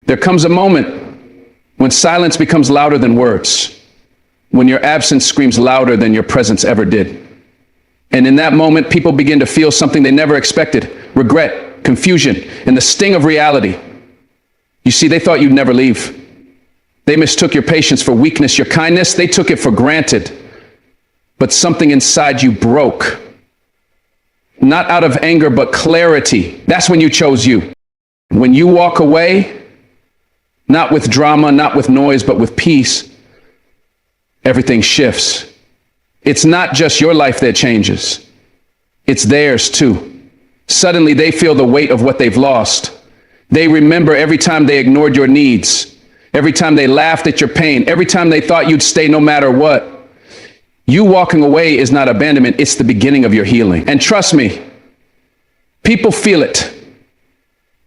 There comes a moment when silence becomes louder than words, when your absence screams louder than your presence ever did. And in that moment, people begin to feel something they never expected: regret, confusion, and the sting of reality. You see, they thought you'd never leave. They mistook your patience for weakness, your kindness, they took it for granted. But something inside you broke. Not out of anger, but clarity. That's when you chose you. When you walk away, not with drama, not with noise, but with peace, everything shifts. It's not just your life that changes. It's theirs too. Suddenly they feel the weight of what they've lost. They remember every time they ignored your needs, every time they laughed at your pain, every time they thought you'd stay no matter what. You walking away is not abandonment, it's the beginning of your healing. And trust me, people feel it.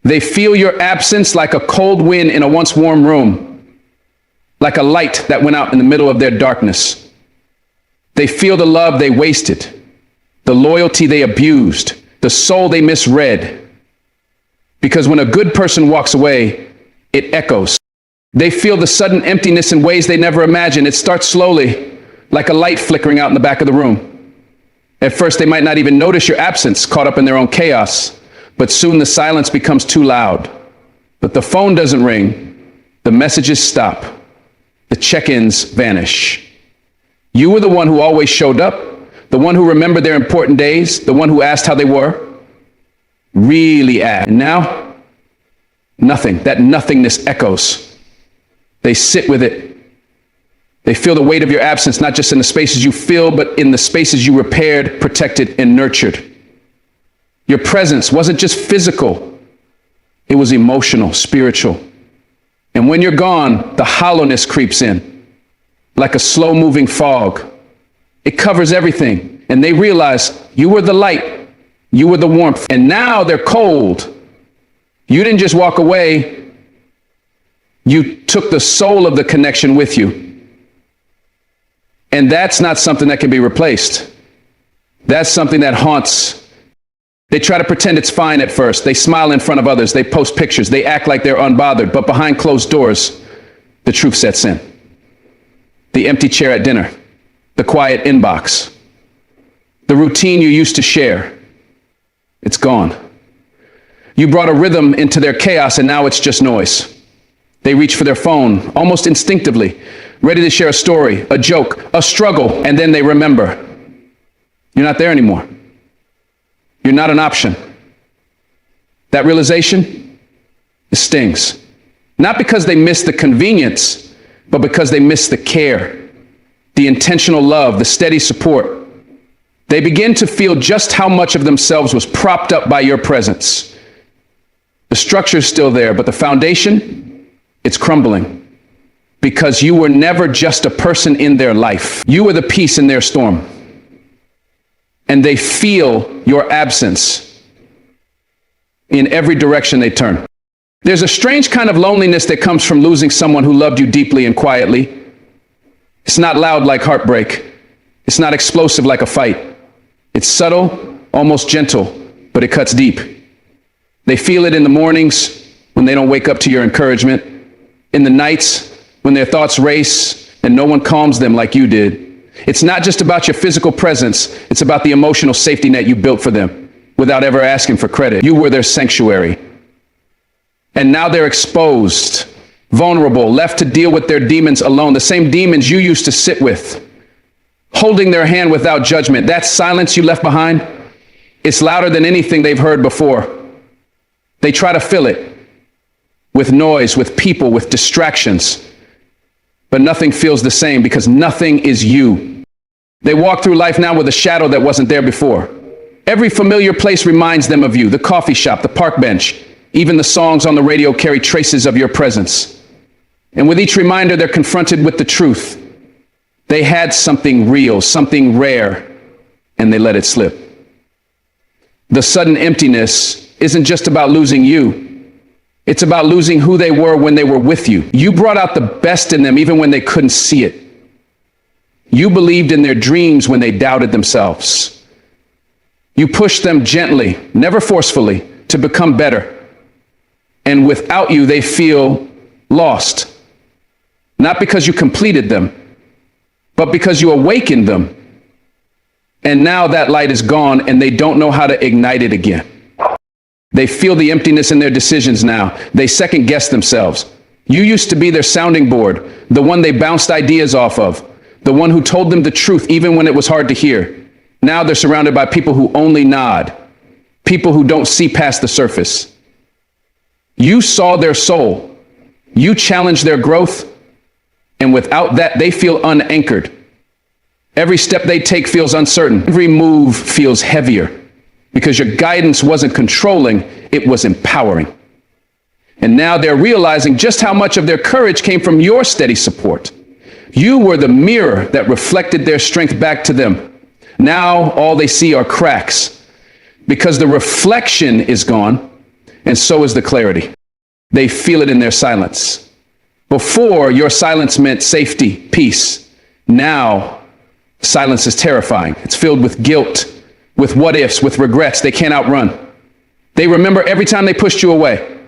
They feel your absence like a cold wind in a once warm room, like a light that went out in the middle of their darkness. They feel the love they wasted, the loyalty they abused, the soul they misread. Because when a good person walks away, it echoes. They feel the sudden emptiness in ways they never imagined. It starts slowly, like a light flickering out in the back of the room. At first, they might not even notice your absence, caught up in their own chaos. But soon the silence becomes too loud. But the phone doesn't ring. The messages stop. The check-ins vanish. You were the one who always showed up, the one who remembered their important days, the one who asked how they were. Really asked. And now, nothing. That nothingness echoes. They sit with it. They feel the weight of your absence, not just in the spaces you fill, but in the spaces you repaired, protected, and nurtured. Your presence wasn't just physical. It was emotional, spiritual. And when you're gone, the hollowness creeps in, like a slow-moving fog. It covers everything. And they realize you were the light. You were the warmth. And now they're cold. You didn't just walk away. You took the soul of the connection with you. And that's not something that can be replaced. That's something that haunts. They try to pretend it's fine at first. They smile in front of others. They post pictures. They act like they're unbothered. But behind closed doors, the truth sets in. The empty chair at dinner, the quiet inbox, the routine you used to share. It's gone. You brought a rhythm into their chaos, and now it's just noise. They reach for their phone almost instinctively, ready to share a story, a joke, a struggle, and then they remember. You're not there anymore. You're not an option. That realization, it stings. Not because they miss the convenience, but because they miss the care, the intentional love, the steady support. They begin to feel just how much of themselves was propped up by your presence. The structure's still there, but the foundation, it's crumbling. Because you were never just a person in their life. You were the piece in their storm. And they feel your absence in every direction they turn. There's a strange kind of loneliness that comes from losing someone who loved you deeply and quietly. It's not loud like heartbreak. It's not explosive like a fight. It's subtle, almost gentle, but it cuts deep. They feel it in the mornings when they don't wake up to your encouragement, in the nights when their thoughts race and no one calms them like you did. It's not just about your physical presence, it's about the emotional safety net you built for them without ever asking for credit. You were their sanctuary. And now they're exposed, vulnerable, left to deal with their demons alone, the same demons you used to sit with, holding their hand without judgment. That silence you left behind, it's louder than anything they've heard before. They try to fill it with noise, with people, with distractions. But nothing feels the same because nothing is you. They walk through life now with a shadow that wasn't there before. Every familiar place reminds them of you, the coffee shop, the park bench, even the songs on the radio carry traces of your presence. And with each reminder, they're confronted with the truth. They had something real, something rare, and they let it slip. The sudden emptiness isn't just about losing you. It's about losing who they were when they were with you. You brought out the best in them even when they couldn't see it. You believed in their dreams when they doubted themselves. You pushed them gently, never forcefully, to become better. And without you, they feel lost. Not because you completed them, but because you awakened them. And now that light is gone and they don't know how to ignite it again. They feel the emptiness in their decisions now. They second guess themselves. You used to be their sounding board, the one they bounced ideas off of, the one who told them the truth even when it was hard to hear. Now they're surrounded by people who only nod, people who don't see past the surface. You saw their soul. You challenged their growth. And without that, they feel unanchored. Every step they take feels uncertain. Every move feels heavier because your guidance wasn't controlling, it was empowering. And now they're realizing just how much of their courage came from your steady support. You were the mirror that reflected their strength back to them. Now all they see are cracks because the reflection is gone and so is the clarity. They feel it in their silence. Before, your silence meant safety, peace. Now, silence is terrifying. It's filled with guilt, with what ifs, with regrets they can't outrun. They remember every time they pushed you away,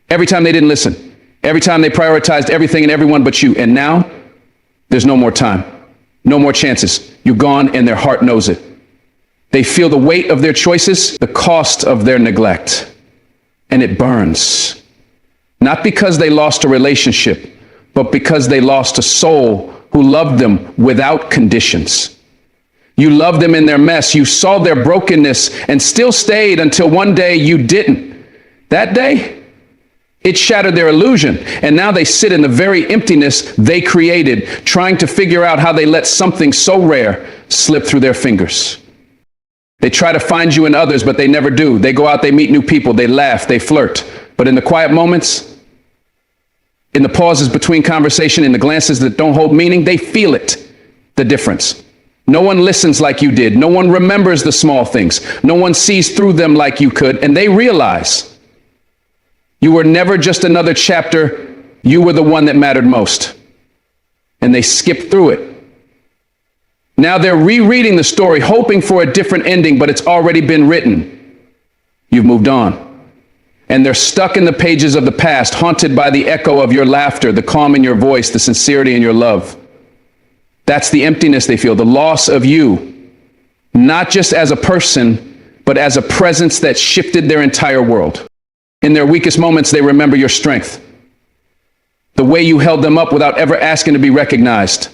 every time they didn't listen, every time they prioritized everything and everyone but you. And now, there's no more time, no more chances. You're gone and their heart knows it. They feel the weight of their choices, the cost of their neglect, and it burns. Not because they lost a relationship, but because they lost a soul who loved them without conditions. You loved them in their mess. You saw their brokenness and still stayed until one day you didn't. That day, it shattered their illusion. And now they sit in the very emptiness they created, trying to figure out how they let something so rare slip through their fingers. They try to find you in others, but they never do. They go out, they meet new people, they laugh, they flirt. But in the quiet moments, in the pauses between conversation, in the glances that don't hold meaning, they feel it, the difference. No one listens like you did. No one remembers the small things. No one sees through them like you could. And they realize you were never just another chapter. You were the one that mattered most. And they skip through it. Now they're rereading the story, hoping for a different ending, but it's already been written. You've moved on. And they're stuck in the pages of the past, haunted by the echo of your laughter, the calm in your voice, the sincerity in your love. That's the emptiness they feel, the loss of you, not just as a person, but as a presence that shifted their entire world. In their weakest moments, they remember your strength, the way you held them up without ever asking to be recognized.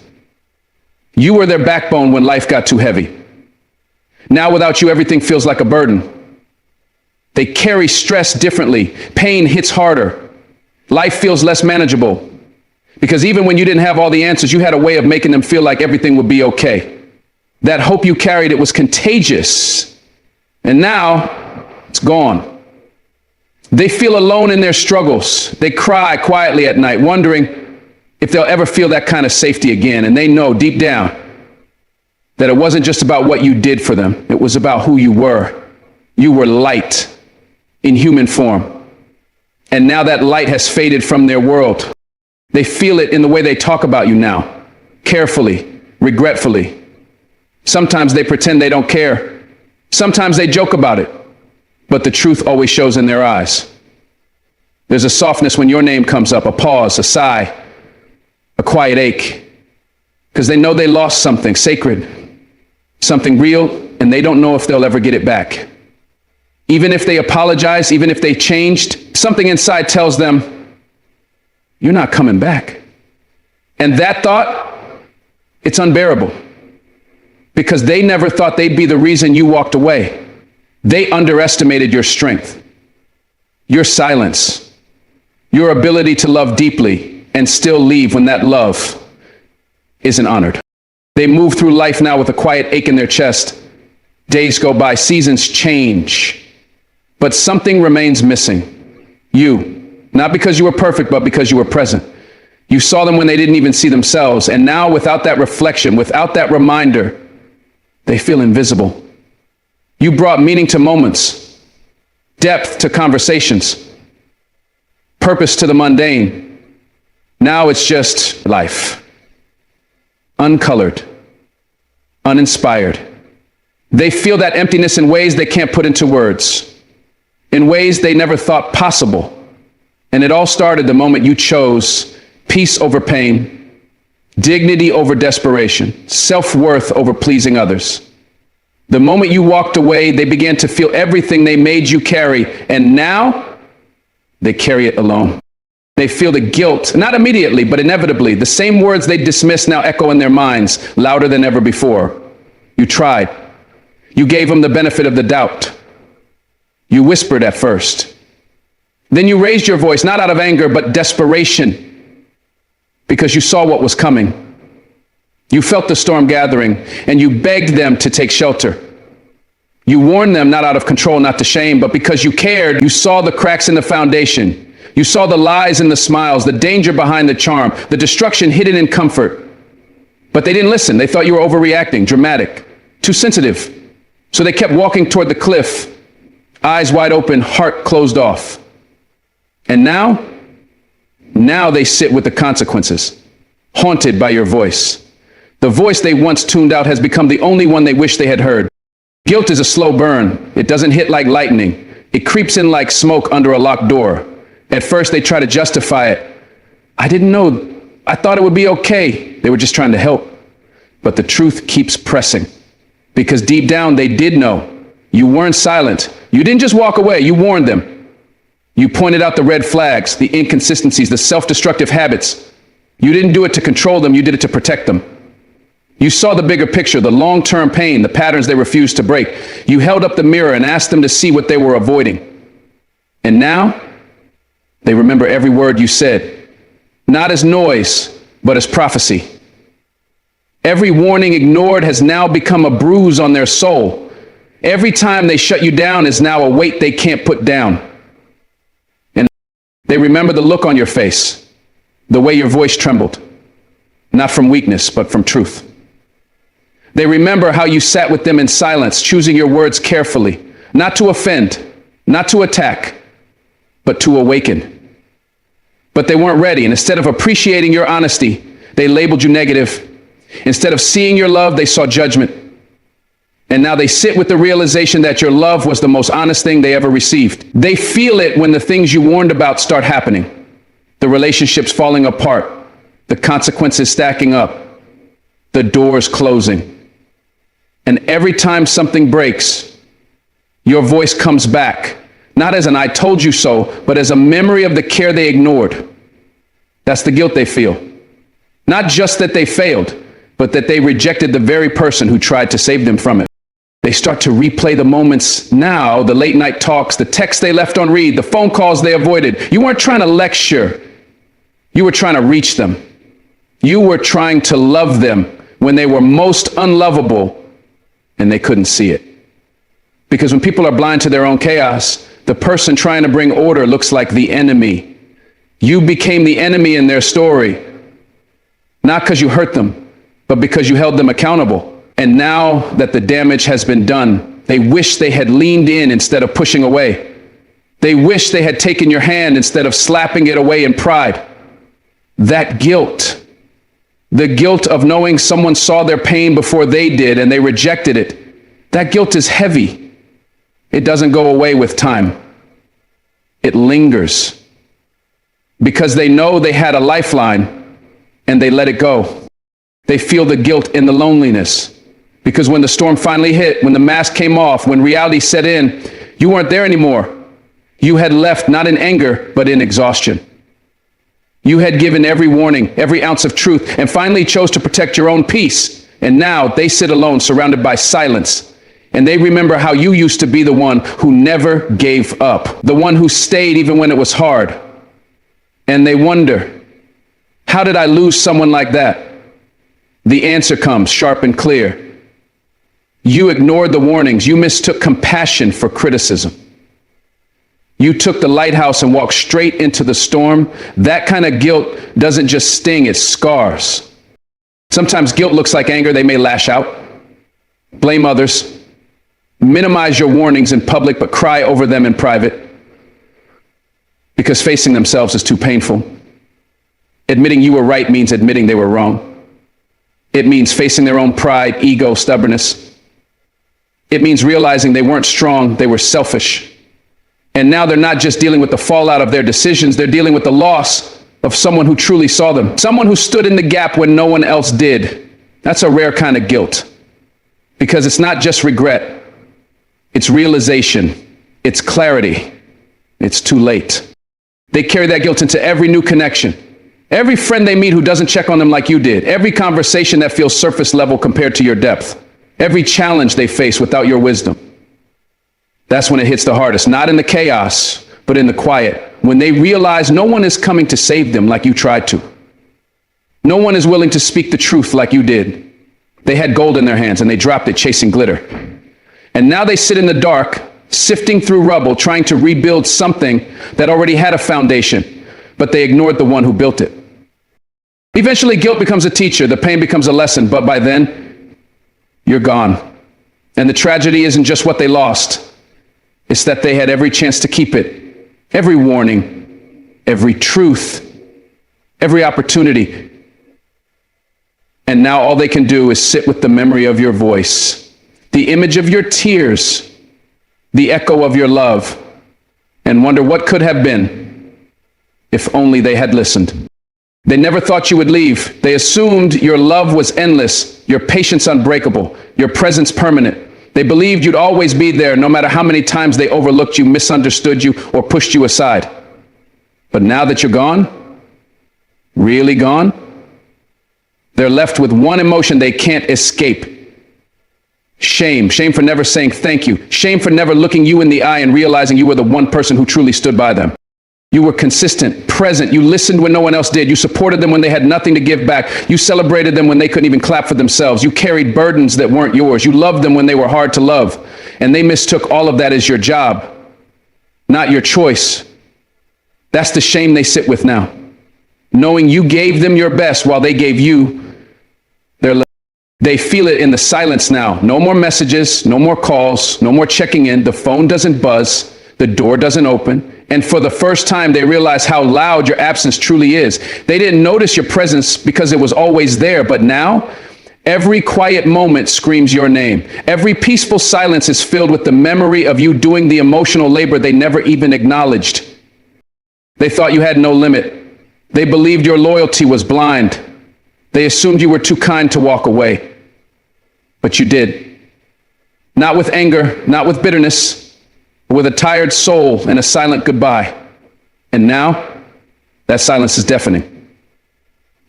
You were their backbone when life got too heavy. Now without you, everything feels like a burden. They carry stress differently. Pain hits harder. Life feels less manageable. Because even when you didn't have all the answers, you had a way of making them feel like everything would be okay. That hope you carried, it was contagious. And now, it's gone. They feel alone in their struggles. They cry quietly at night, wondering if they'll ever feel that kind of safety again. And they know deep down that it wasn't just about what you did for them. It was about who you were. You were light in human form. And now that light has faded from their world. They feel it in the way they talk about you now, carefully, regretfully. Sometimes they pretend they don't care. Sometimes they joke about it, but the truth always shows in their eyes. There's a softness when your name comes up, a pause, a sigh, a quiet ache, because they know they lost something sacred, something real, and they don't know if they'll ever get it back. Even if they apologize, even if they changed, something inside tells them, you're not coming back. And that thought, it's unbearable. Because they never thought they'd be the reason you walked away. They underestimated your strength, your silence, your ability to love deeply and still leave when that love isn't honored. They move through life now with a quiet ache in their chest. Days go by, seasons change. But something remains missing. You. Not because you were perfect, but because you were present. You saw them when they didn't even see themselves. And now, without that reflection, without that reminder, they feel invisible. You brought meaning to moments, depth to conversations, purpose to the mundane. Now it's just life. Uncolored, uninspired. They feel that emptiness in ways they can't put into words, in ways they never thought possible. And it all started the moment you chose peace over pain, dignity over desperation, self-worth over pleasing others. The moment you walked away, they began to feel everything they made you carry, and now they carry it alone. They feel the guilt, not immediately, but inevitably. The same words they dismissed now echo in their minds, louder than ever before. You tried. You gave them the benefit of the doubt. You whispered at first. Then you raised your voice, not out of anger, but desperation, because you saw what was coming. You felt the storm gathering, and you begged them to take shelter. You warned them not out of control, not to shame, but because you cared. You saw the cracks in the foundation. You saw the lies in the smiles, the danger behind the charm, the destruction hidden in comfort. But they didn't listen. They thought you were overreacting, dramatic, too sensitive. So they kept walking toward the cliff, eyes wide open, heart closed off. And now they sit with the consequences, haunted by your voice. The voice they once tuned out has become the only one they wish they had heard. Guilt is a slow burn. It doesn't hit like lightning. It creeps in like smoke under a locked door. At first, they try to justify it. I didn't know. I thought it would be okay. They were just trying to help. But the truth keeps pressing. Because deep down, they did know. You weren't silent. You didn't just walk away. You warned them. You pointed out the red flags, the inconsistencies, the self-destructive habits. You didn't do it to control them. You did it to protect them. You saw the bigger picture, the long-term pain, the patterns they refused to break. You held up the mirror and asked them to see what they were avoiding. And now, they remember every word you said, not as noise, but as prophecy. Every warning ignored has now become a bruise on their soul. Every time they shut you down is now a weight they can't put down. And they remember the look on your face, the way your voice trembled, not from weakness, but from truth. They remember how you sat with them in silence, choosing your words carefully, not to offend, not to attack, but to awaken. But they weren't ready, and instead of appreciating your honesty, they labeled you negative. Instead of seeing your love, they saw judgment. And now they sit with the realization that your love was the most honest thing they ever received. They feel it when the things you warned about start happening. The relationships falling apart, the consequences stacking up, the doors closing. And every time something breaks, your voice comes back. Not as an I told you so, but as a memory of the care they ignored. That's the guilt they feel. Not just that they failed, but that they rejected the very person who tried to save them from it. They start to replay the moments now, the late night talks, the texts they left on read, the phone calls they avoided. You weren't trying to lecture. You were trying to reach them. You were trying to love them when they were most unlovable and they couldn't see it. Because when people are blind to their own chaos, the person trying to bring order looks like the enemy. You became the enemy in their story, not because you hurt them, but because you held them accountable. And now that the damage has been done, they wish they had leaned in instead of pushing away. They wish they had taken your hand instead of slapping it away in pride. That guilt, the guilt of knowing someone saw their pain before they did and they rejected it, that guilt is heavy. It doesn't go away with time. It lingers because they know they had a lifeline and they let it go. They feel the guilt in the loneliness because when the storm finally hit, when the mask came off, when reality set in, you weren't there anymore. You had left not in anger, but in exhaustion. You had given every warning, every ounce of truth, and finally chose to protect your own peace. And now they sit alone, surrounded by silence. And they remember how you used to be the one who never gave up, the one who stayed even when it was hard. And they wonder, how did I lose someone like that? The answer comes sharp and clear. You ignored the warnings. You mistook compassion for criticism. You took the lighthouse and walked straight into the storm. That kind of guilt doesn't just sting, it scars. Sometimes guilt looks like anger. They may lash out, blame others, minimize your warnings in public, but cry over them in private because facing themselves is too painful. Admitting you were right means admitting they were wrong. It means facing their own pride, ego, stubbornness. It means realizing they weren't strong, they were selfish. And now they're not just dealing with the fallout of their decisions, they're dealing with the loss of someone who truly saw them, someone who stood in the gap when no one else did. That's a rare kind of guilt, because it's not just regret, it's realization, it's clarity, it's too late. They carry that guilt into every new connection, every friend they meet who doesn't check on them like you did, every conversation that feels surface level compared to your depth, every challenge they face without your wisdom. That's when it hits the hardest, not in the chaos, but in the quiet, when they realize no one is coming to save them like you tried to. No one is willing to speak the truth like you did. They had gold in their hands and they dropped it chasing glitter. And now they sit in the dark, sifting through rubble, trying to rebuild something that already had a foundation, but they ignored the one who built it. Eventually, guilt becomes a teacher, the pain becomes a lesson, but by then, you're gone. And the tragedy isn't just what they lost. It's that they had every chance to keep it, every warning, every truth, every opportunity. And now all they can do is sit with the memory of your voice, the image of your tears, the echo of your love, and wonder what could have been if only they had listened. They never thought you would leave. They assumed your love was endless, your patience unbreakable, your presence permanent. They believed you'd always be there, no matter how many times they overlooked you, misunderstood you, or pushed you aside. But now that you're gone, really gone, they're left with one emotion they can't escape. Shame. Shame for never saying thank you. Shame for never looking you in the eye and realizing you were the one person who truly stood by them. You were consistent, present. You listened when no one else did. You supported them when they had nothing to give back. You celebrated them when they couldn't even clap for themselves. You carried burdens that weren't yours. You loved them when they were hard to love. And they mistook all of that as your job, not your choice. That's the shame they sit with now, knowing you gave them your best while they gave you their love. They feel it in the silence now. No more messages, no more calls, no more checking in. The phone doesn't buzz. The door doesn't open. And for the first time, they realize how loud your absence truly is. They didn't notice your presence because it was always there. But now, every quiet moment screams your name. Every peaceful silence is filled with the memory of you doing the emotional labor they never even acknowledged. They thought you had no limit. They believed your loyalty was blind. They assumed you were too kind to walk away. But you did. Not with anger, not with bitterness, with a tired soul and a silent goodbye. And now, that silence is deafening.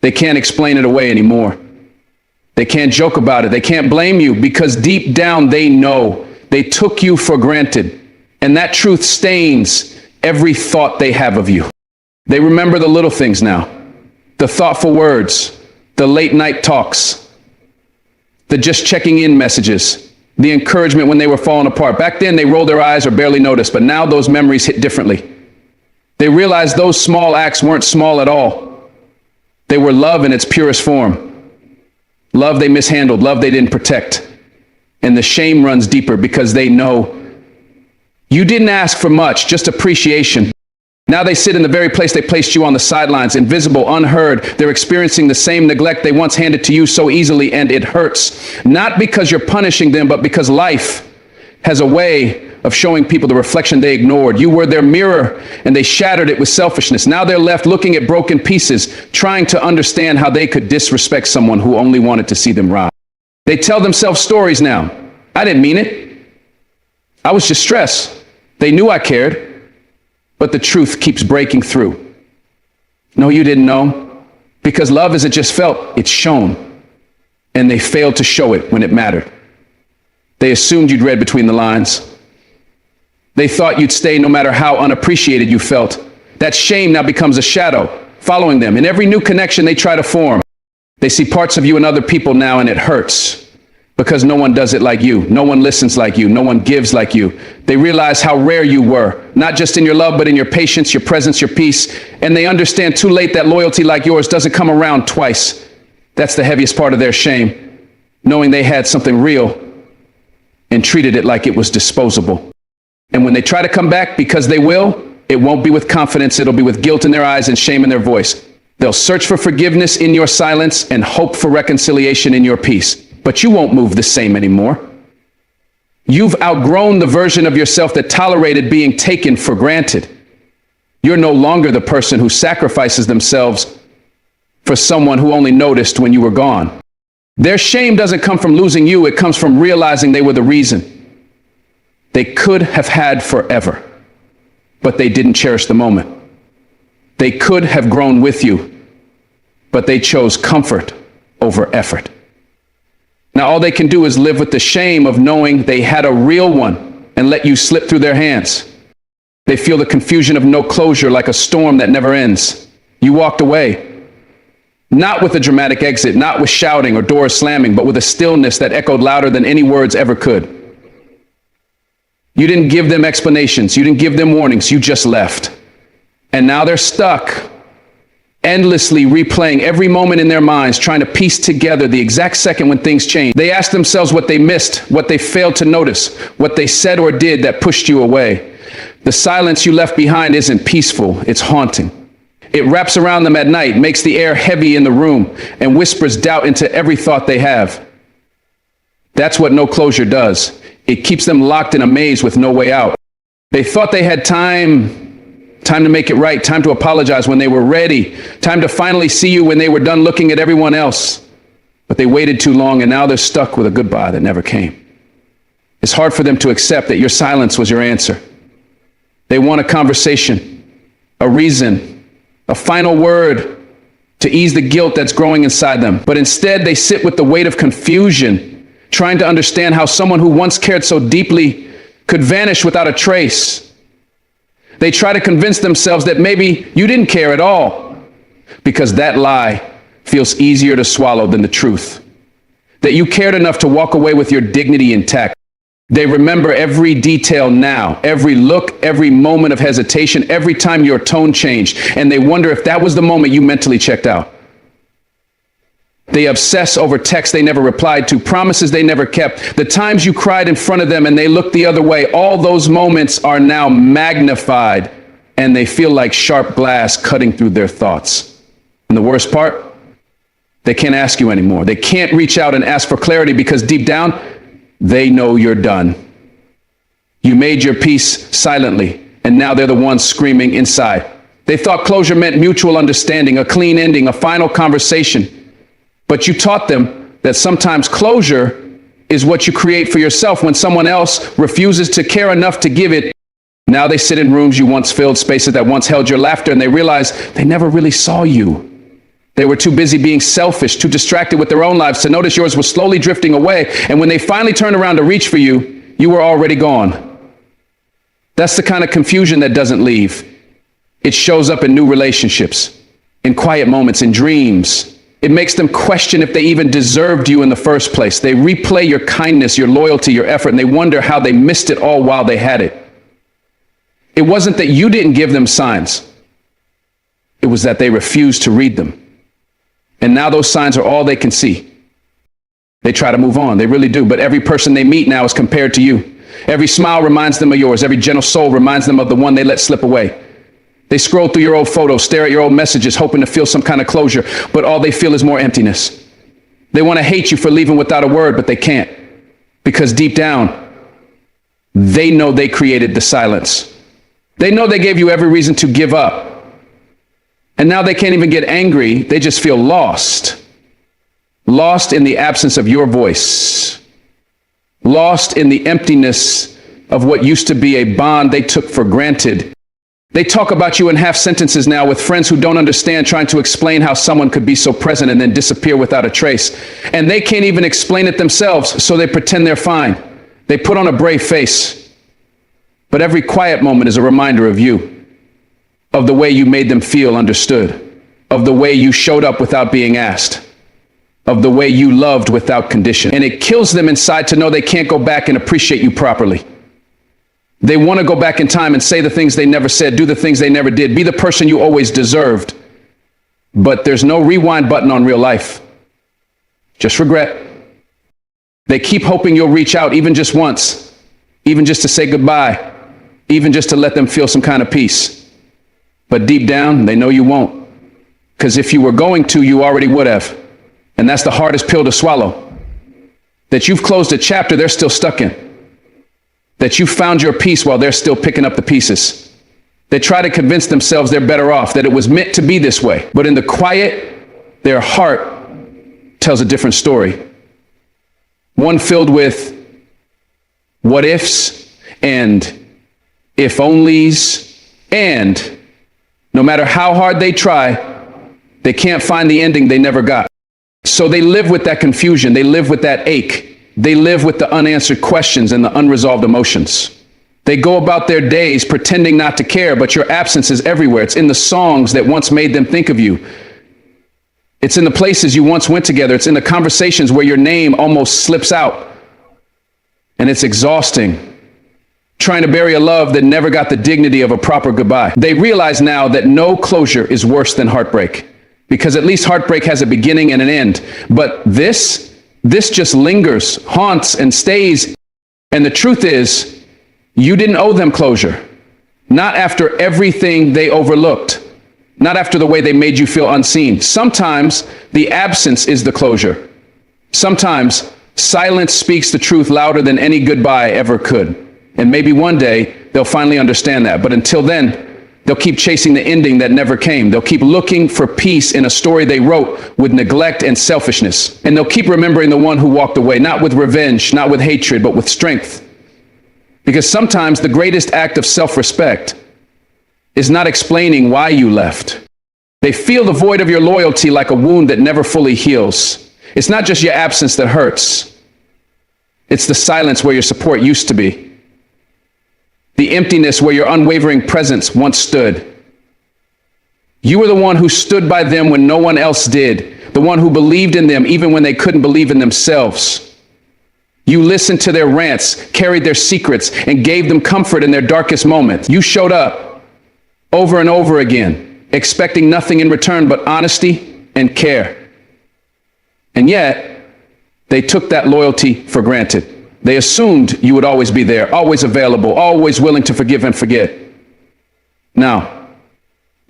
They can't explain it away anymore. They can't joke about it. They can't blame you because deep down they know they took you for granted. And that truth stains every thought they have of you. They remember the little things now, the thoughtful words, the late night talks, the just checking in messages, the encouragement when they were falling apart. Back then, they rolled their eyes or barely noticed, but now those memories hit differently. They realized those small acts weren't small at all. They were love in its purest form. Love they mishandled, love they didn't protect. And the shame runs deeper because they know you didn't ask for much, just appreciation. Now they sit in the very place they placed you on the sidelines, invisible, unheard. They're experiencing the same neglect they once handed to you so easily, and it hurts. Not because you're punishing them, but because life has a way of showing people the reflection they ignored. You were their mirror, and they shattered it with selfishness. Now they're left looking at broken pieces, trying to understand how they could disrespect someone who only wanted to see them rise. They tell themselves stories now. I didn't mean it. I was just stressed. They knew I cared. But the truth keeps breaking through. No, you didn't know. Because love isn't just felt, it's shown. And they failed to show it when it mattered. They assumed you'd read between the lines. They thought you'd stay no matter how unappreciated you felt. That shame now becomes a shadow, following them. In every new connection they try to form, they see parts of you in other people now, and it hurts. Because no one does it like you. No one listens like you. No one gives like you. They realize how rare you were, not just in your love, but in your patience, your presence, your peace. And they understand too late that loyalty like yours doesn't come around twice. That's the heaviest part of their shame, knowing they had something real and treated it like it was disposable. And when they try to come back, because they will, it won't be with confidence. It'll be with guilt in their eyes and shame in their voice. They'll search for forgiveness in your silence and hope for reconciliation in your peace. But you won't move the same anymore. You've outgrown the version of yourself that tolerated being taken for granted. You're no longer the person who sacrifices themselves for someone who only noticed when you were gone. Their shame doesn't come from losing you, it comes from realizing they were the reason. They could have had forever, but they didn't cherish the moment. They could have grown with you, but they chose comfort over effort. Now all they can do is live with the shame of knowing they had a real one and let you slip through their hands. They feel the confusion of no closure, like a storm that never ends. You walked away, not with a dramatic exit, not with shouting or doors slamming, but with a stillness that echoed louder than any words ever could. You didn't give them explanations. You didn't give them warnings. You just left. And now they're stuck, endlessly replaying every moment in their minds, trying to piece together the exact second when things changed. They ask themselves what they missed, what they failed to notice, what they said or did that pushed you away. The silence you left behind isn't peaceful, it's haunting. It wraps around them at night, makes the air heavy in the room, and whispers doubt into every thought they have. That's what no closure does. It keeps them locked in a maze with no way out. They thought they had time to make it right, time to apologize when they were ready, time to finally see you when they were done looking at everyone else. But they waited too long, and now they're stuck with a goodbye that never came. It's hard for them to accept that your silence was your answer. They want a conversation, a reason, a final word to ease the guilt that's growing inside them. But instead, they sit with the weight of confusion, trying to understand how someone who once cared so deeply could vanish without a trace. They try to convince themselves that maybe you didn't care at all, because that lie feels easier to swallow than the truth. That you cared enough to walk away with your dignity intact. They remember every detail now, every look, every moment of hesitation, every time your tone changed, and they wonder if that was the moment you mentally checked out. They obsess over texts they never replied to, promises they never kept, the times you cried in front of them and they looked the other way. All those moments are now magnified, and they feel like sharp glass cutting through their thoughts. And the worst part? They can't ask you anymore. They can't reach out and ask for clarity, because deep down, they know you're done. You made your peace silently, and now they're the ones screaming inside. They thought closure meant mutual understanding, a clean ending, a final conversation. But you taught them that sometimes closure is what you create for yourself when someone else refuses to care enough to give it. Now they sit in rooms you once filled, spaces that once held your laughter, and they realize they never really saw you. They were too busy being selfish, too distracted with their own lives to notice yours was slowly drifting away. And when they finally turned around to reach for you, you were already gone. That's the kind of confusion that doesn't leave. It shows up in new relationships, in quiet moments, in dreams. It makes them question if they even deserved you in the first place. They replay your kindness, your loyalty, your effort, and they wonder how they missed it all while they had it. It wasn't that you didn't give them signs. It was that they refused to read them. And now those signs are all they can see. They try to move on, they really do, but every person they meet now is compared to you. Every smile reminds them of yours. Every gentle soul reminds them of the one they let slip away. They scroll through your old photos, stare at your old messages, hoping to feel some kind of closure, but all they feel is more emptiness. They want to hate you for leaving without a word, but they can't, because deep down, they know they created the silence. They know they gave you every reason to give up. And now they can't even get angry. They just feel lost. Lost in the absence of your voice. Lost in the emptiness of what used to be a bond they took for granted. They talk about you in half sentences now with friends who don't understand, trying to explain how someone could be so present and then disappear without a trace. And they can't even explain it themselves, so they pretend they're fine. They put on a brave face. But every quiet moment is a reminder of you. Of the way you made them feel understood, of the way you showed up without being asked, of the way you loved without condition. And it kills them inside to know they can't go back and appreciate you properly. They want to go back in time and say the things they never said, do the things they never did, be the person you always deserved. But there's no rewind button on real life, just regret. They keep hoping you'll reach out even just once, even just to say goodbye, even just to let them feel some kind of peace. But deep down, they know you won't. Because if you were going to, you already would have. And that's the hardest pill to swallow. That you've closed a chapter they're still stuck in. that you found your peace while they're still picking up the pieces. They try to convince themselves they're better off, that it was meant to be this way. But in the quiet, their heart tells a different story. One filled with what ifs and if onlys, and no matter how hard they try, they can't find the ending they never got. So they live with that confusion. They live with that ache. They live with the unanswered questions and the unresolved emotions. They go about their days pretending not to care, but your absence is everywhere. It's in the songs that once made them think of you. It's in the places you once went together. It's in the conversations where your name almost slips out. And it's exhausting, trying to bury a love that never got the dignity of a proper goodbye. They realize now that no closure is worse than heartbreak, because at least heartbreak has a beginning and an end. But this just lingers, haunts, and stays. And the truth is, you didn't owe them closure. Not after everything they overlooked. Not after the way they made you feel unseen. Sometimes the absence is the closure. Sometimes silence speaks the truth louder than any goodbye ever could. And maybe one day they'll finally understand that. But until then, they'll keep chasing the ending that never came. They'll keep looking for peace in a story they wrote with neglect and selfishness. And they'll keep remembering the one who walked away, not with revenge, not with hatred, but with strength. Because sometimes the greatest act of self-respect is not explaining why you left. They feel the void of your loyalty like a wound that never fully heals. It's not just your absence that hurts. It's the silence where your support used to be. The emptiness where your unwavering presence once stood. You were the one who stood by them when no one else did. The one who believed in them even when they couldn't believe in themselves. You listened to their rants, carried their secrets, and gave them comfort in their darkest moments. You showed up over and over again, expecting nothing in return but honesty and care. And yet, they took that loyalty for granted. They assumed you would always be there, always available, always willing to forgive and forget. Now,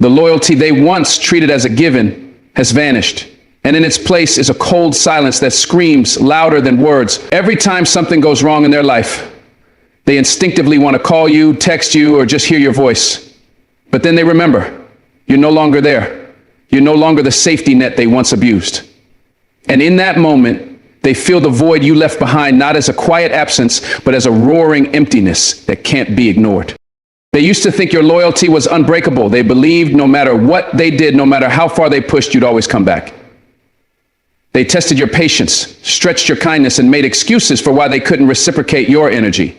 the loyalty they once treated as a given has vanished. And in its place is a cold silence that screams louder than words. Every time something goes wrong in their life, they instinctively want to call you, text you, or just hear your voice. But then they remember, you're no longer there. You're no longer the safety net they once abused. And in that moment, they feel the void you left behind, not as a quiet absence, but as a roaring emptiness that can't be ignored. They used to think your loyalty was unbreakable. They believed no matter what they did, no matter how far they pushed, you'd always come back. They tested your patience, stretched your kindness, and made excuses for why they couldn't reciprocate your energy.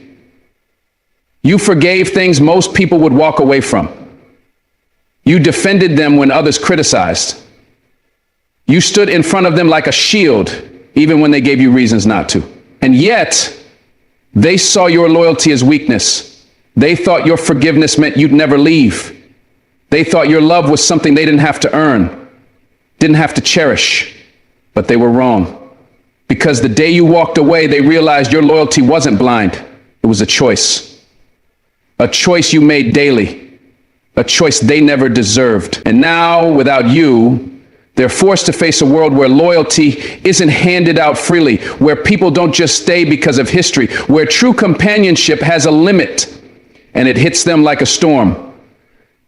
You forgave things most people would walk away from. You defended them when others criticized. You stood in front of them like a shield, even when they gave you reasons not to. And yet, they saw your loyalty as weakness. They thought your forgiveness meant you'd never leave. They thought your love was something they didn't have to earn, didn't have to cherish. But they were wrong. Because the day you walked away, they realized your loyalty wasn't blind. It was a choice. A choice you made daily. A choice they never deserved. And now, without you, they're forced to face a world where loyalty isn't handed out freely, where people don't just stay because of history, where true companionship has a limit, and it hits them like a storm.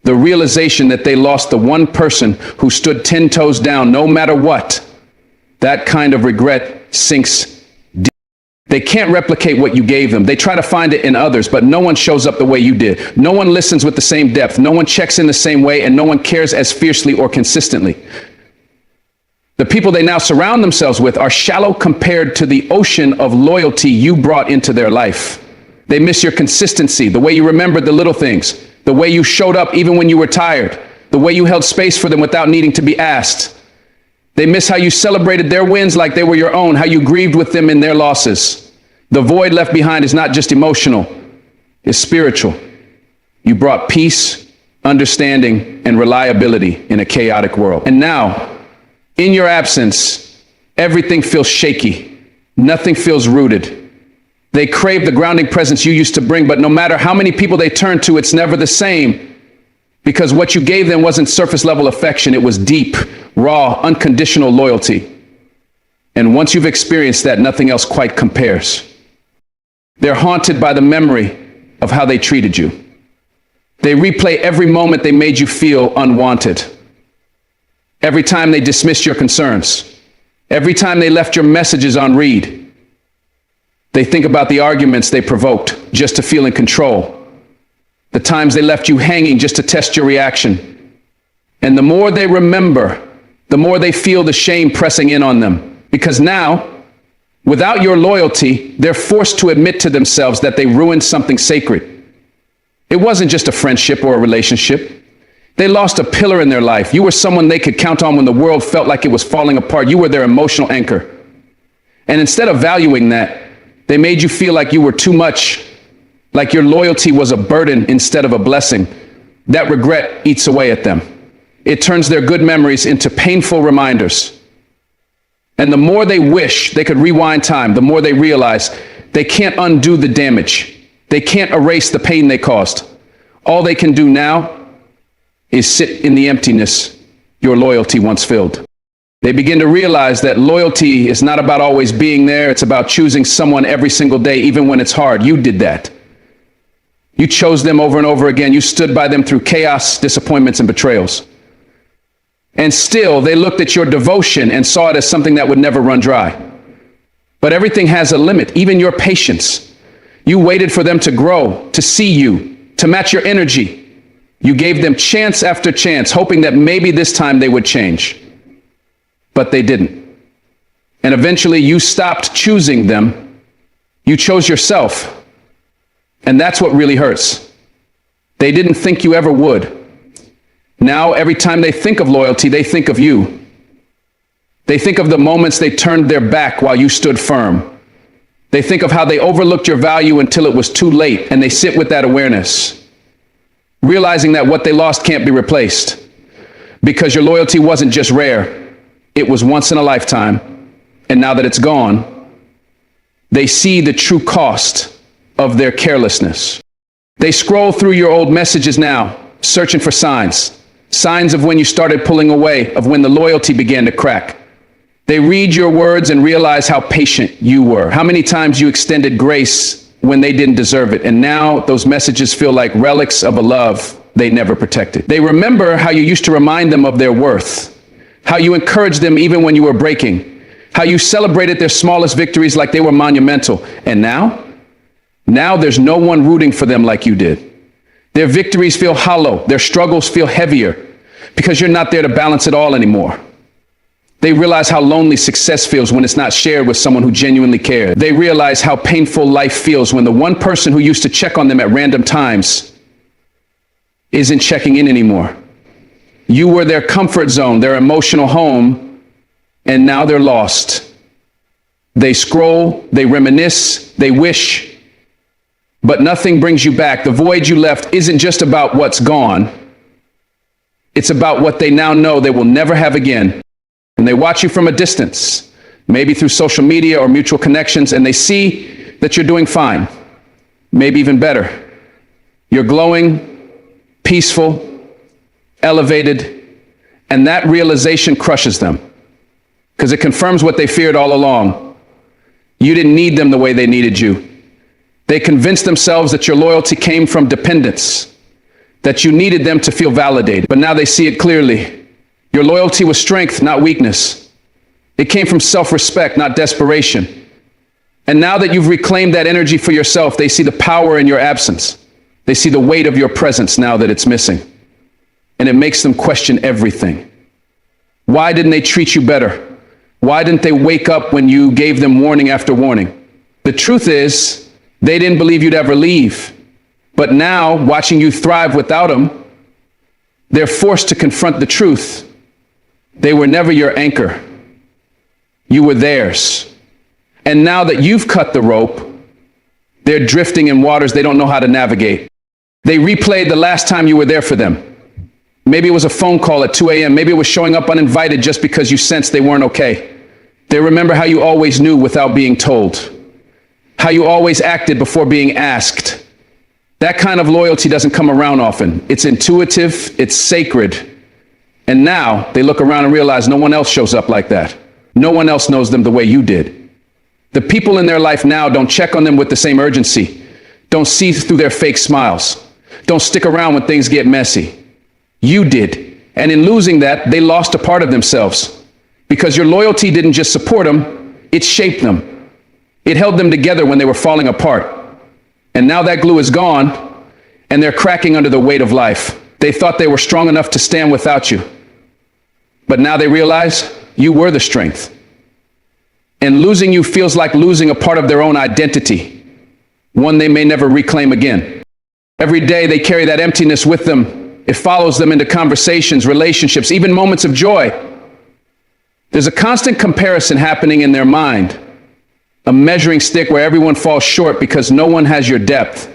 The realization that they lost the one person who stood 10 toes down no matter what. That kind of regret sinks deep. They can't replicate what you gave them. They try to find it in others, but no one shows up the way you did. No one listens with the same depth. No one checks in the same way, and no one cares as fiercely or consistently. The people they now surround themselves with are shallow compared to the ocean of loyalty you brought into their life. They miss your consistency, the way you remembered the little things, the way you showed up even when you were tired, the way you held space for them without needing to be asked. They miss how you celebrated their wins like they were your own, how you grieved with them in their losses. The void left behind is not just emotional, it's spiritual. You brought peace, understanding, and reliability in a chaotic world. And now, in your absence, everything feels shaky. Nothing feels rooted. They crave the grounding presence you used to bring, but no matter how many people they turn to, it's never the same. Because what you gave them wasn't surface level affection, it was deep, raw, unconditional loyalty. And once you've experienced that, nothing else quite compares. They're haunted by the memory of how they treated you. They replay every moment they made you feel unwanted. Every time they dismissed your concerns. Every time they left your messages on read. They think about the arguments they provoked just to feel in control. The times they left you hanging just to test your reaction. And the more they remember, the more they feel the shame pressing in on them. Because now, without your loyalty, they're forced to admit to themselves that they ruined something sacred. It wasn't just a friendship or a relationship. They lost a pillar in their life. You were someone they could count on when the world felt like it was falling apart. You were their emotional anchor. And instead of valuing that, they made you feel like you were too much, like your loyalty was a burden instead of a blessing. That regret eats away at them. It turns their good memories into painful reminders. And the more they wish they could rewind time, the more they realize they can't undo the damage. They can't erase the pain they caused. All they can do now is sit in the emptiness your loyalty once filled. They begin to realize that loyalty is not about always being there. It's about choosing someone every single day, even when it's hard. You did that. You chose them over and over again. You stood by them through chaos, disappointments, and betrayals. And still, they looked at your devotion and saw it as something that would never run dry. But everything has a limit, even your patience. You waited for them to grow, to see you, to match your energy. You gave them chance after chance, hoping that maybe this time they would change. But they didn't. And eventually you stopped choosing them. You chose yourself. And that's what really hurts. They didn't think you ever would. Now, every time they think of loyalty, they think of you. They think of the moments they turned their back while you stood firm. They think of how they overlooked your value until it was too late, and they sit with that awareness, realizing that what they lost can't be replaced, because your loyalty wasn't just rare, it was once in a lifetime, and now that it's gone, they see the true cost of their carelessness. They scroll through your old messages now, searching for signs of when you started pulling away, of when the loyalty began to crack. They read your words and realize how patient you were, how many times you extended grace when they didn't deserve it. And now those messages feel like relics of a love they never protected. They remember how you used to remind them of their worth, how you encouraged them even when you were breaking, how you celebrated their smallest victories like they were monumental. And now there's no one rooting for them like you did. Their victories feel hollow, their struggles feel heavier, because you're not there to balance it all anymore. They realize how lonely success feels when it's not shared with someone who genuinely cares. They realize how painful life feels when the one person who used to check on them at random times isn't checking in anymore. You were their comfort zone, their emotional home, and now they're lost. They scroll, they reminisce, they wish, but nothing brings you back. The void you left isn't just about what's gone. It's about what they now know they will never have again. And they watch you from a distance, maybe through social media or mutual connections, and they see that you're doing fine, maybe even better. You're glowing, peaceful, elevated, and that realization crushes them because it confirms what they feared all along. You didn't need them the way they needed you. They convinced themselves that your loyalty came from dependence, that you needed them to feel validated, but now they see it clearly. Your loyalty was strength, not weakness. It came from self-respect, not desperation. And now that you've reclaimed that energy for yourself, they see the power in your absence. They see the weight of your presence now that it's missing. And it makes them question everything. Why didn't they treat you better? Why didn't they wake up when you gave them warning after warning? The truth is, they didn't believe you'd ever leave. But now, watching you thrive without them, they're forced to confront the truth. They were never your anchor. You were theirs. And now that you've cut the rope, they're drifting in waters they don't know how to navigate. They replayed the last time you were there for them. Maybe it was a phone call at 2 a.m. Maybe it was showing up uninvited just because you sensed they weren't okay. They remember how you always knew without being told, how you always acted before being asked. That kind of loyalty doesn't come around often. It's intuitive, it's sacred. And now they look around and realize no one else shows up like that. No one else knows them the way you did. The people in their life now don't check on them with the same urgency, don't see through their fake smiles, don't stick around when things get messy. You did. And in losing that, they lost a part of themselves because your loyalty didn't just support them, it shaped them. It held them together when they were falling apart. And now that glue is gone and they're cracking under the weight of life. They thought they were strong enough to stand without you. But now they realize you were the strength. And losing you feels like losing a part of their own identity, one they may never reclaim again. Every day they carry that emptiness with them. It follows them into conversations, relationships, even moments of joy. There's a constant comparison happening in their mind, a measuring stick where everyone falls short because no one has your depth,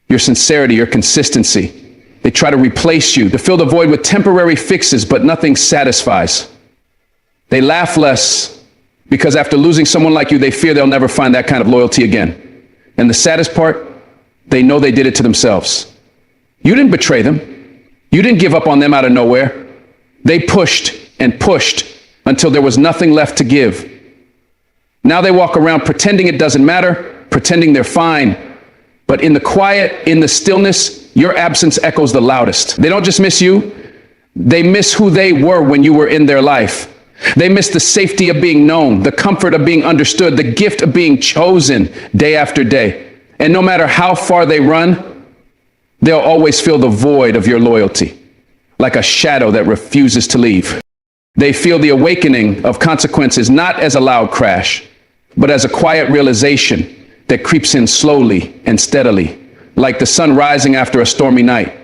your sincerity, your consistency. They try to replace you, to fill the void with temporary fixes, but nothing satisfies. They laugh less because after losing someone like you, they fear they'll never find that kind of loyalty again. And the saddest part, they know they did it to themselves. You didn't betray them. You didn't give up on them out of nowhere. They pushed and pushed until there was nothing left to give. Now they walk around pretending it doesn't matter, pretending they're fine. But in the quiet, in the stillness, your absence echoes the loudest. They don't just miss you, they miss who they were when you were in their life. They miss the safety of being known, the comfort of being understood, the gift of being chosen day after day. And no matter how far they run, they'll always feel the void of your loyalty, like a shadow that refuses to leave. They feel the awakening of consequences not as a loud crash, but as a quiet realization that creeps in slowly and steadily, like the sun rising after a stormy night.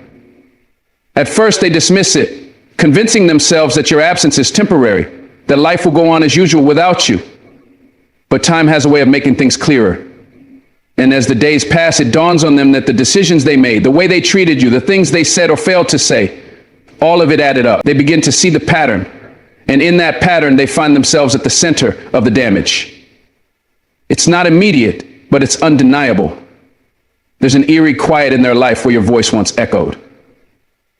At first, they dismiss it, convincing themselves that your absence is temporary, that life will go on as usual without you. But time has a way of making things clearer. And as the days pass, it dawns on them that the decisions they made, the way they treated you, the things they said or failed to say, all of it added up. They begin to see the pattern. And in that pattern, they find themselves at the center of the damage. It's not immediate, but it's undeniable. There's an eerie quiet in their life where your voice once echoed.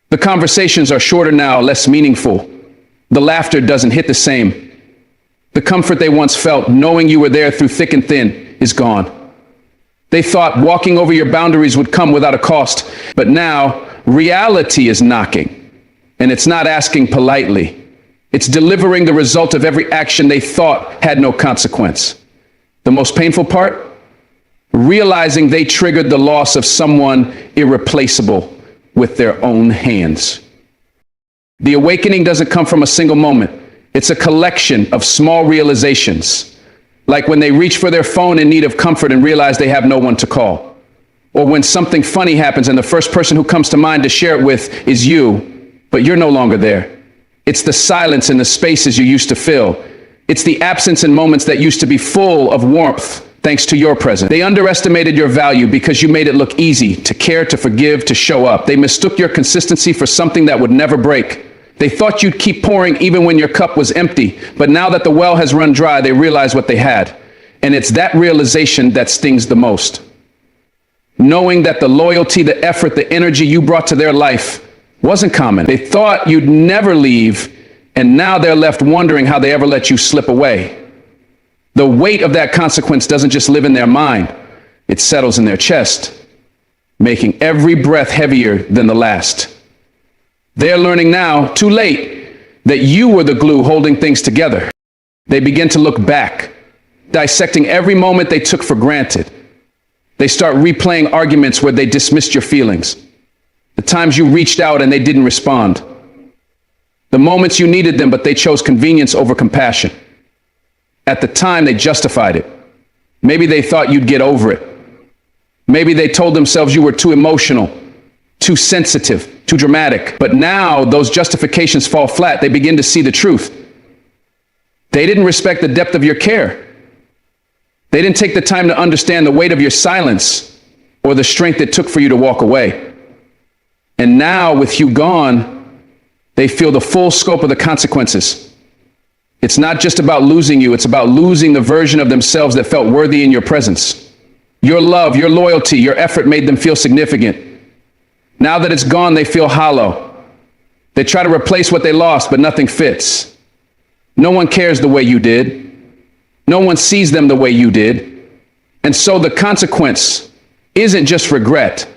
The conversations are shorter now, less meaningful. The laughter doesn't hit the same. The comfort they once felt, knowing you were there through thick and thin, is gone. They thought walking over your boundaries would come without a cost, but now reality is knocking, and it's not asking politely. It's delivering the result of every action they thought had no consequence. The most painful part? Realizing they triggered the loss of someone irreplaceable with their own hands. The awakening doesn't come from a single moment. It's a collection of small realizations, like when they reach for their phone in need of comfort and realize they have no one to call. Or when something funny happens and the first person who comes to mind to share it with is you, but you're no longer there. It's the silence in the spaces you used to fill. It's the absence in moments that used to be full of warmth, thanks to your presence. They underestimated your value because you made it look easy to care, to forgive, to show up. They mistook your consistency for something that would never break. They thought you'd keep pouring even when your cup was empty. But now that the well has run dry, they realize what they had. And it's that realization that stings the most. Knowing that the loyalty, the effort, the energy you brought to their life wasn't common. They thought you'd never leave, and now they're left wondering how they ever let you slip away. The weight of that consequence doesn't just live in their mind, it settles in their chest, making every breath heavier than the last. They're learning now, too late, that you were the glue holding things together. They begin to look back, dissecting every moment they took for granted. They start replaying arguments where they dismissed your feelings, the times you reached out and they didn't respond, the moments you needed them but they chose convenience over compassion. At the time, they justified it. Maybe they thought you'd get over it. Maybe they told themselves you were too emotional, too sensitive, too dramatic. But now those justifications fall flat. They begin to see the truth. They didn't respect the depth of your care. They didn't take the time to understand the weight of your silence or the strength it took for you to walk away. And now, with you gone, they feel the full scope of the consequences. It's not just about losing you, it's about losing the version of themselves that felt worthy in your presence. Your love, your loyalty, your effort made them feel significant. Now that it's gone, they feel hollow. They try to replace what they lost, but nothing fits. No one cares the way you did. No one sees them the way you did. And so the consequence isn't just regret.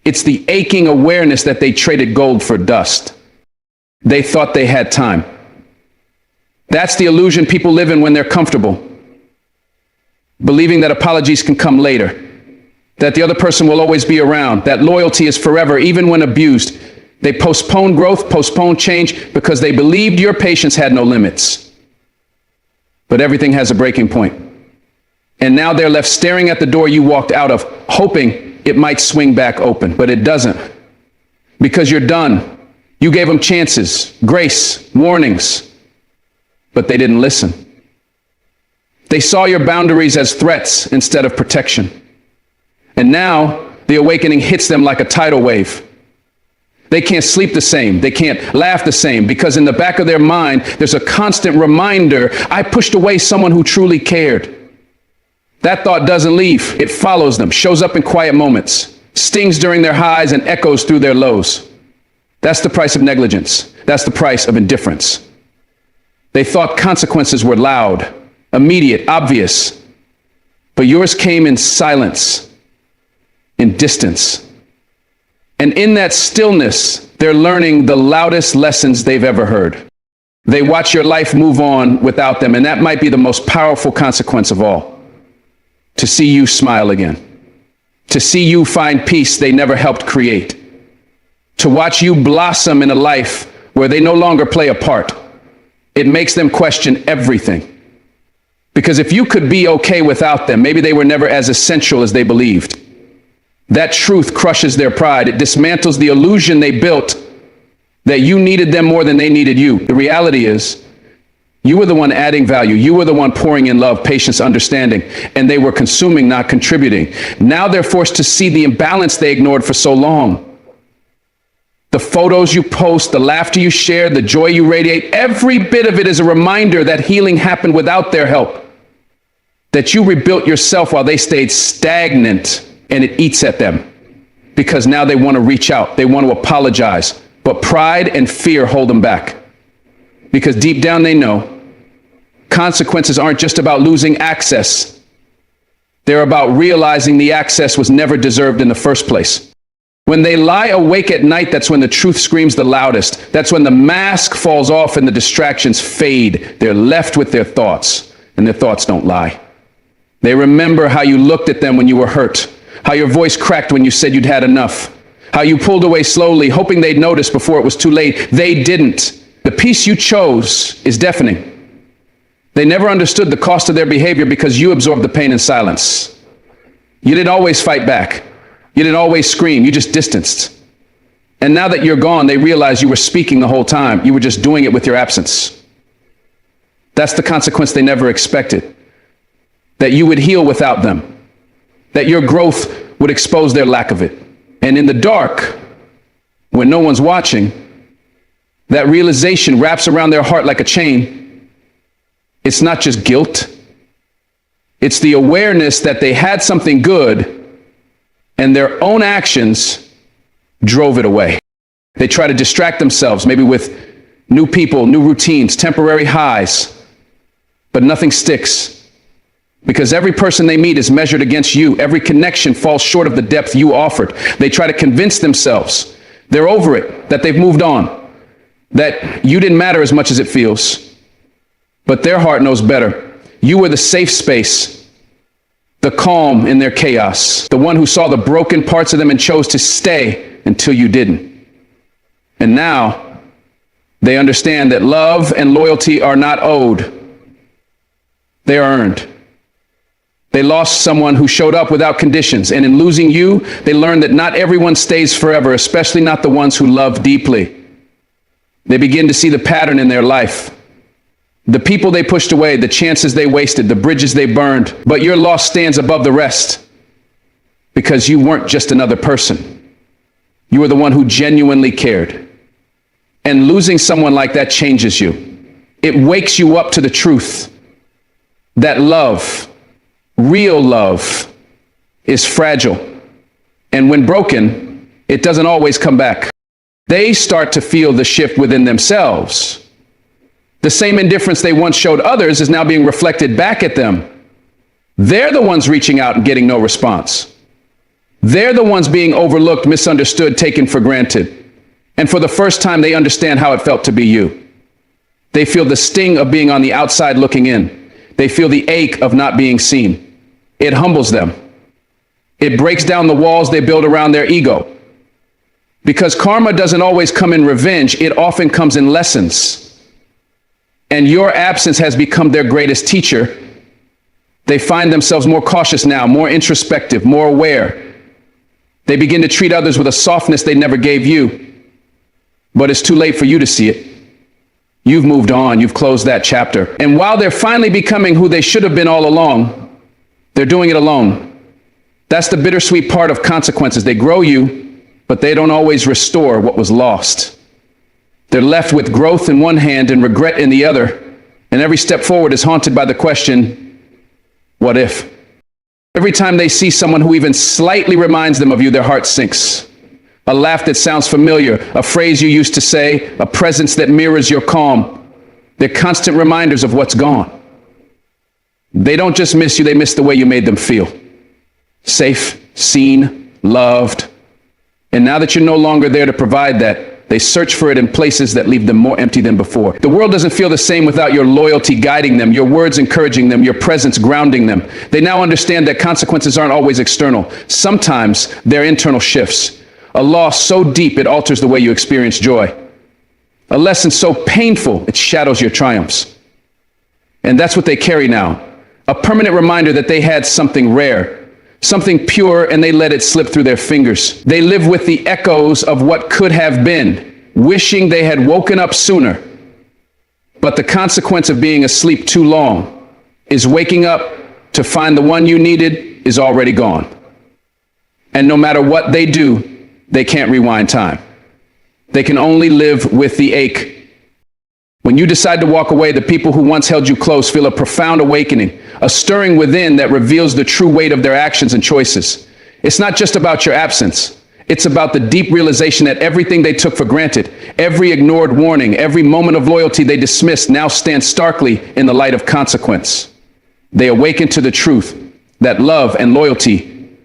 It's the aching awareness that they traded gold for dust. They thought they had time. That's the illusion people live in when they're comfortable, believing that apologies can come later, that the other person will always be around, that loyalty is forever, even when abused. They postpone growth, postpone change, because they believed your patience had no limits. But everything has a breaking point. And now they're left staring at the door you walked out of, hoping it might swing back open, but it doesn't. Because you're done. You gave them chances, grace, warnings, but they didn't listen. They saw your boundaries as threats instead of protection. And now the awakening hits them like a tidal wave. They can't sleep the same. They can't laugh the same, because in the back of their mind, there's a constant reminder, I pushed away someone who truly cared. That thought doesn't leave. It follows them, shows up in quiet moments, stings during their highs and echoes through their lows. That's the price of negligence. That's the price of indifference. They thought consequences were loud, immediate, obvious, but yours came in silence, in distance. And in that stillness, they're learning the loudest lessons they've ever heard. They watch your life move on without them, and that might be the most powerful consequence of all. To see you smile again. To see you find peace they never helped create. To watch you blossom in a life where they no longer play a part. It makes them question everything. Because if you could be okay without them, maybe they were never as essential as they believed. That truth crushes their pride. It dismantles the illusion they built that you needed them more than they needed you. The reality is, you were the one adding value. You were the one pouring in love, patience, understanding, and they were consuming, not contributing. Now they're forced to see the imbalance they ignored for so long. The photos you post, the laughter you share, the joy you radiate, every bit of it is a reminder that healing happened without their help. That you rebuilt yourself while they stayed stagnant, and it eats at them. Because now they want to reach out, they want to apologize, but pride and fear hold them back. Because deep down they know consequences aren't just about losing access. They're about realizing the access was never deserved in the first place. When they lie awake at night, that's when the truth screams the loudest. That's when the mask falls off and the distractions fade. They're left with their thoughts, and their thoughts don't lie. They remember how you looked at them when you were hurt, how your voice cracked when you said you'd had enough, how you pulled away slowly, hoping they'd notice before it was too late. They didn't. The peace you chose is deafening. They never understood the cost of their behavior because you absorbed the pain in silence. You didn't always fight back. You didn't always scream. You just distanced. And now that you're gone, they realize you were speaking the whole time. You were just doing it with your absence. That's the consequence they never expected. That you would heal without them. That your growth would expose their lack of it. And in the dark, when no one's watching, that realization wraps around their heart like a chain. It's not just guilt. It's the awareness that they had something good and their own actions drove it away. They try to distract themselves, maybe with new people, new routines, temporary highs, but nothing sticks. Because every person they meet is measured against you. Every connection falls short of the depth you offered. They try to convince themselves they're over it, that they've moved on, that you didn't matter as much as it feels. But their heart knows better. You were the safe space, the calm in their chaos, the one who saw the broken parts of them and chose to stay until you didn't. And now they understand that love and loyalty are not owed. They are earned. They lost someone who showed up without conditions, and in losing you, they learned that not everyone stays forever, especially not the ones who love deeply. They begin to see the pattern in their life. The people they pushed away, the chances they wasted, the bridges they burned, but your loss stands above the rest because you weren't just another person. You were the one who genuinely cared. And losing someone like that changes you. It wakes you up to the truth that love, real love, is fragile. And when broken, it doesn't always come back. They start to feel the shift within themselves. The same indifference they once showed others is now being reflected back at them. They're the ones reaching out and getting no response. They're the ones being overlooked, misunderstood, taken for granted. And for the first time, they understand how it felt to be you. They feel the sting of being on the outside looking in. They feel the ache of not being seen. It humbles them. It breaks down the walls they build around their ego. Because karma doesn't always come in revenge, it often comes in lessons. And your absence has become their greatest teacher. They find themselves more cautious now, more introspective, more aware. They begin to treat others with a softness they never gave you. But it's too late for you to see it. You've moved on, you've closed that chapter. And while they're finally becoming who they should have been all along, they're doing it alone. That's the bittersweet part of consequences. They grow you, but they don't always restore what was lost. They're left with growth in one hand and regret in the other. And every step forward is haunted by the question, what if? Every time they see someone who even slightly reminds them of you, their heart sinks. A laugh that sounds familiar, a phrase you used to say, a presence that mirrors your calm. They're constant reminders of what's gone. They don't just miss you, they miss the way you made them feel. Safe, seen, loved. And now that you're no longer there to provide that, they search for it in places that leave them more empty than before. The world doesn't feel the same without your loyalty guiding them, your words encouraging them, your presence grounding them. They now understand that consequences aren't always external. Sometimes they're internal shifts. A loss so deep it alters the way you experience joy. A lesson so painful it shadows your triumphs. And that's what they carry now. A permanent reminder that they had something rare, something pure, and they let it slip through their fingers. They live with the echoes of what could have been, wishing they had woken up sooner. But the consequence of being asleep too long is waking up to find the one you needed is already gone. And no matter what they do, they can't rewind time. They can only live with the ache. When you decide to walk away, the people who once held you close feel a profound awakening, a stirring within that reveals the true weight of their actions and choices. It's not just about your absence. It's about the deep realization that everything they took for granted, every ignored warning, every moment of loyalty they dismissed now stands starkly in the light of consequence. They awaken to the truth that love and loyalty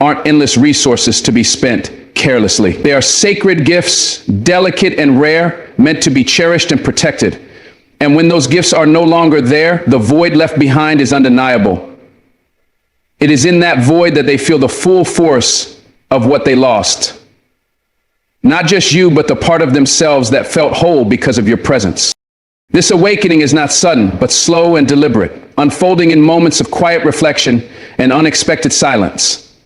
aren't endless resources to be spent carelessly. They are sacred gifts, delicate and rare, meant to be cherished and protected. And when those gifts are no longer there, the void left behind is undeniable. It is in that void that they feel the full force of what they lost. Not just you, but the part of themselves that felt whole because of your presence. This awakening is not sudden, but slow and deliberate, unfolding in moments of quiet reflection and unexpected silence.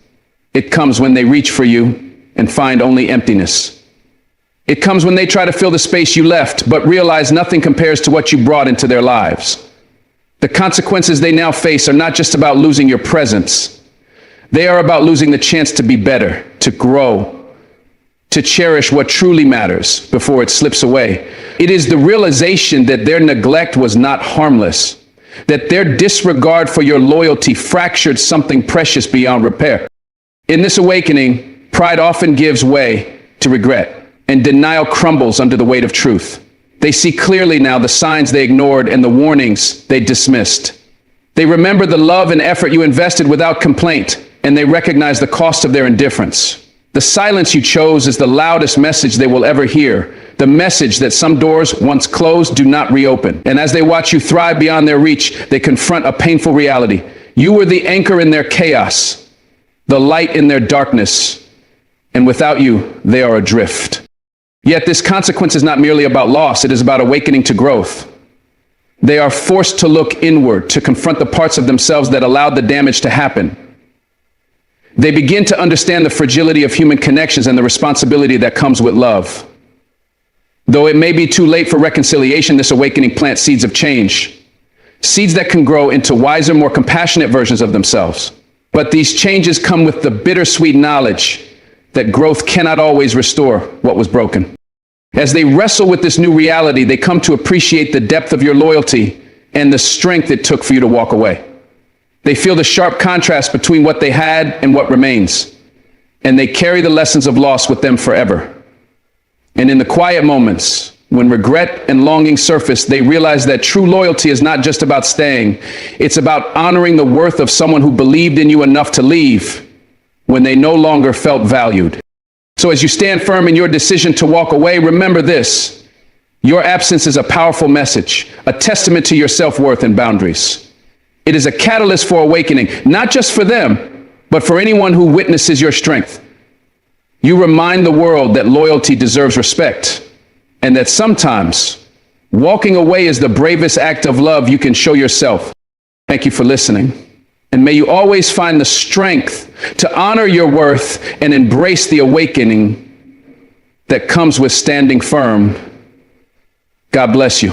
It comes when they reach for you and find only emptiness. It comes when they try to fill the space you left, but realize nothing compares to what you brought into their lives. The consequences they now face are not just about losing your presence. They are about losing the chance to be better, to grow, to cherish what truly matters before it slips away. It is the realization that their neglect was not harmless, that their disregard for your loyalty fractured something precious beyond repair. In this awakening, pride often gives way to regret, and denial crumbles under the weight of truth. They see clearly now the signs they ignored and the warnings they dismissed. They remember the love and effort you invested without complaint, and they recognize the cost of their indifference. The silence you chose is the loudest message they will ever hear, the message that some doors once closed do not reopen. And as they watch you thrive beyond their reach, they confront a painful reality. You were the anchor in their chaos, the light in their darkness, and without you, they are adrift. Yet this consequence is not merely about loss, it is about awakening to growth. They are forced to look inward, to confront the parts of themselves that allowed the damage to happen. They begin to understand the fragility of human connections and the responsibility that comes with love. Though it may be too late for reconciliation, this awakening plants seeds of change. Seeds that can grow into wiser, more compassionate versions of themselves. But these changes come with the bittersweet knowledge that growth cannot always restore what was broken. As they wrestle with this new reality, they come to appreciate the depth of your loyalty and the strength it took for you to walk away. They feel the sharp contrast between what they had and what remains, and they carry the lessons of loss with them forever. And in the quiet moments, when regret and longing surface, they realize that true loyalty is not just about staying. It's about honoring the worth of someone who believed in you enough to leave when they no longer felt valued. So as you stand firm in your decision to walk away, remember this: your absence is a powerful message, a testament to your self-worth and boundaries. It is a catalyst for awakening, not just for them, but for anyone who witnesses your strength. You remind the world that loyalty deserves respect, and that sometimes walking away is the bravest act of love you can show yourself. Thank you for listening. And may you always find the strength to honor your worth and embrace the awakening that comes with standing firm. God bless you.